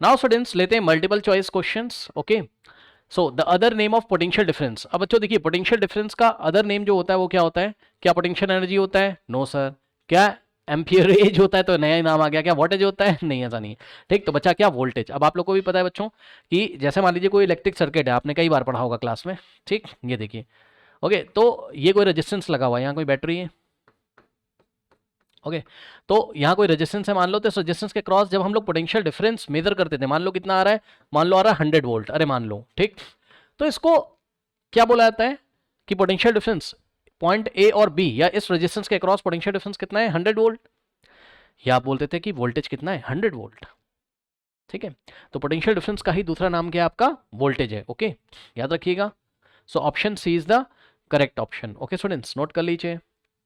Now students लेते हैं multiple choice questions. Okay, so the other name of potential difference. अब बच्चों देखिए, पोटेंशियल डिफरेंस का अदर नेम जो होता है वो क्या होता है? क्या पोटेंशियल एनर्जी होता है? No sir. क्या एम्पियर एज होता है? तो नया ही नाम आ गया। क्या वोल्टेज होता है? नहीं, ऐसा नहीं है। ठीक, तो बच्चा क्या वोल्टेज। अब आप लोग को भी पता है बच्चों कि जैसे मान लीजिए कोई इलेक्ट्रिक सर्किट है, आपने कई बार पढ़ा होगा क्लास में। ठीक, ये देखिए। ओके, तो ये कोई रेजिस्टेंस लगा हुआ है, यहाँ कोई बैटरी है। ओके, तो यहाँ कोई रेजिस्टेंस है मान लो, तो रेजिस्टेंस के क्रॉस जब हम लोग पोटेंशियल डिफरेंस मेजर करते थे, मान लो कितना आ रहा है, मान लो आ रहा है 100 वोल्ट, अरे मान लो, ठीक। तो इसको क्या बोला जाता है कि पोटेंशियल डिफरेंस पॉइंट ए और बी या इस रेजिस्टेंस के क्रॉस पोटेंशियल डिफरेंस कितना है? 100 वोल्ट। या आप बोलते थे कि वोल्टेज कितना है? 100 वोल्ट। ठीक है, तो पोटेंशियल डिफरेंस का ही दूसरा नाम क्या है आपका? वोल्टेज है। ओके, याद रखिएगा। So option C is the correct option. Okay students, note कर लीजिए।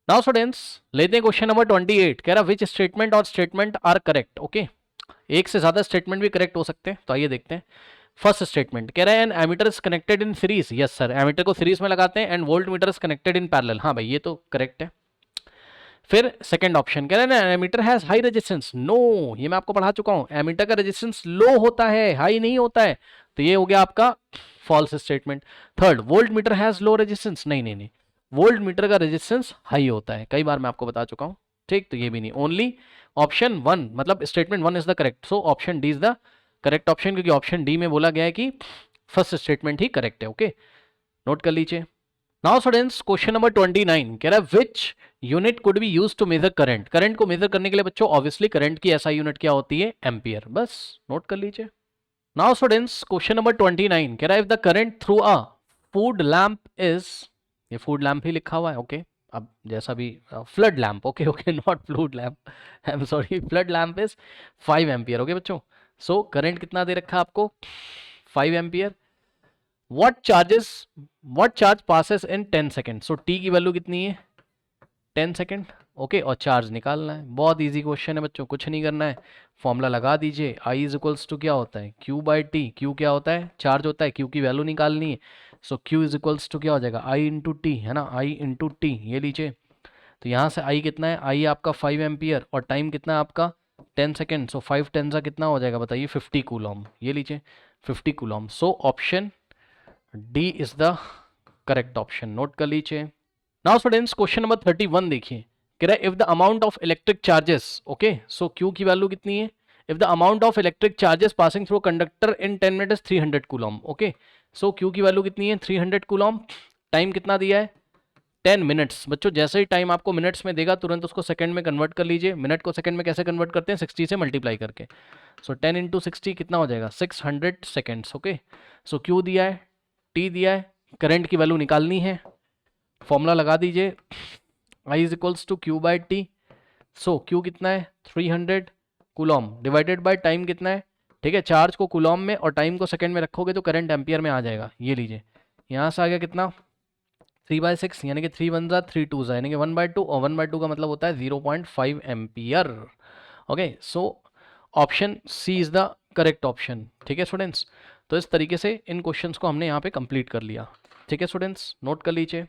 नाउ स्टूडेंट्स लेते हैं क्वेश्चन नंबर 28। कह रहा विच स्टेटमेंट और स्टेटमेंट आर करेक्ट। ओके, एक से ज्यादा स्टेटमेंट भी करेक्ट हो सकते हैं, तो आइए देखते हैं। फर्स्ट स्टेटमेंट कह रहा है an ammeter is connected in series. Yes sir, ammeter को सीरीज में लगाते हैं। And voltmeter is connected in parallel. हाँ भाई, ये तो करेक्ट है। फिर सेकंड ऑप्शन कह रहा है ammeter has high resistance. No, ये मैं आपको पढ़ा चुका हूं, एमीटर का रेजिस्टेंस लो होता है, हाई नहीं होता है। तो ये हो गया आपका false statement. Third, voltmeter has low resistance. नहीं नहीं नहीं, वोल्ट मीटर का रेजिस्टेंस हाई होता है, कई बार मैं आपको बता चुका हूं। ठीक, तो ये भी नहीं। ओनली ऑप्शन वन, मतलब statement one is the correct. So option D is the correct option, क्योंकि ऑप्शन डी में बोला गया है कि फर्स्ट स्टेटमेंट ही करेक्ट है। ओके, नोट कर लीजिए। नाउ स्टूडेंट्स क्वेश्चन नंबर 29 कह रहा है which unit could be use to measure current. Current को मेजर करने के लिए बच्चों ऑब्वियसली करंट की एसआई यूनिट क्या होती है? एम्पियर। बस नोट कर लीजिए। नाउ स्टूडेंट्स क्वेश्चन नंबर 29 कह रहा है if the current through a food lamp is, ये फूड लैम्प ही लिखा हुआ है। ओके, अब जैसा भी, flood lamp. Okay okay, not fluid lamp, I am sorry, flood lamp is 5 ampere. Okay बच्चों, सो करंट कितना दे रखा है आपको? 5 ampere. What charge passes in 10 second. So T की वैल्यू कितनी है? 10 सेकेंड। ओके, और चार्ज निकालना है। बहुत इजी क्वेश्चन है बच्चों, कुछ नहीं करना है, फॉर्मूला लगा दीजिए। आई इज इक्वल्स टू क्या होता है? Q by T. क्यू क्या होता है? चार्ज होता है। क्यू की वैल्यू निकालनी है। सो क्यू इज इक्वल्स टू क्या हो जाएगा? आई इंटू टी, है ना, आई इंटू टी। ये लीजिए, तो यहाँ से आई कितना है? आई आपका 5 एम्पियर, और टाइम कितना है आपका? 10 सेकेंड। सो 5 10 सा कितना हो जाएगा बताइए? 50 कूलॉम। ये लीजिए 50 Coulomb. So option D is the correct option. Note कर लीजिए। नाउ स्टूडेंट्स क्वेश्चन नंबर 31 देखिए, कह रहा है if the amount of electric charges. Okay, so Q की वैल्यू कितनी है? If the amount of electric charges passing through conductor in 10 minute is 300 Coulomb. Okay, so Q की वैल्यू कितनी है? 300 कूलॉम। टाइम कितना दिया है? 10 मिनट्स। बच्चों जैसे ही टाइम आपको मिनट्स में देगा, तुरंत उसको सेकंड में कन्वर्ट कर लीजिए। मिनट को सेकंड में कैसे कन्वर्ट करते हैं? 60 से मल्टीप्लाई करके। सो 10 इंटू 60 कितना हो जाएगा? 600 सेकेंड्स। ओके, सो क्यू दिया है, टी दिया है, करंट की वैल्यू निकालनी है। फॉर्मूला लगा दीजिए, I is equals to q by t. So q कितना है? 300 कूलॉम डिवाइडेड बाय टाइम कितना है? ठीक है, चार्ज को कूलॉम में और टाइम को सेकंड में रखोगे तो करंट एम्पियर में आ जाएगा। ये लीजिए, यहाँ से आ गया कितना? 3/6, यानी कि 3 1 जा 3 2 जा, यानी कि 1/2, और 1/2 का मतलब होता है 0.5 ampere. Okay, so option C is the correct option. ठीक है स्टूडेंट्स, तो इस तरीके से इन क्वेश्चंस को हमने यहाँ पे कंप्लीट कर लिया। ठीक है स्टूडेंट्स, नोट कर लीजिए।